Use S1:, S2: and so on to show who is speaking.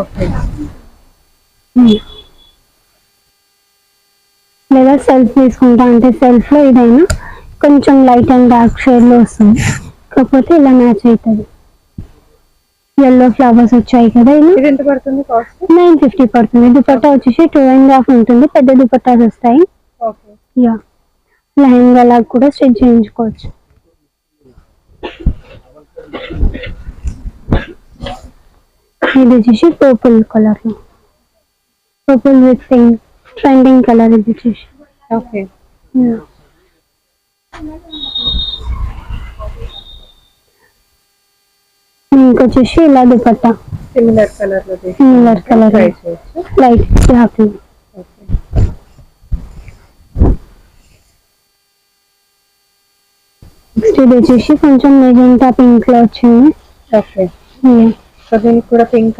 S1: Okay.
S2: లేదా self తీసుకుంటా అంటే సెల్ఫ్ లో ఇదైనా కొంచెం లైట్ అండ్ డార్క్ షేడ్ లో వస్తుంది, కాకపోతే ఇలా మ్యాచ్ అవుతుంది. ఎల్లో ఫ్లవర్స్ వచ్చాయి కదా, ఇలా
S1: ఇది ఎంత పడుతుంది కాస్ట్?
S2: 950 పడుతుంది. దుపట్టా వచ్చేసి 2.5 ఉంటుంది, పెద్ద దుపట్టాస్ వస్తాయి.
S1: ఓకే.
S2: యా, లెహంగా లాగా కూడా స్టిచ్ చేయించుకోవచ్చు. ఇది వచ్చేసి పర్పుల్ కలర్ లో, purple with pink trending colour ఇది వచ్చేసి.
S1: ఓకే.
S2: ఇంకొచ్చేసి ఇలా దుపట్టా
S1: సిమిలర్ కలర్ లో
S2: సిమిలర్ కలర్
S1: ట్రై చేయొచ్చు.
S2: Light black.
S1: ఓకే.
S2: నెక్స్ట్ ఇది వచ్చేసి కొంచెం మెజెంటా పింక్ లో వచ్చింది.
S1: ఓకే. సో దీనికి కూడా పింక్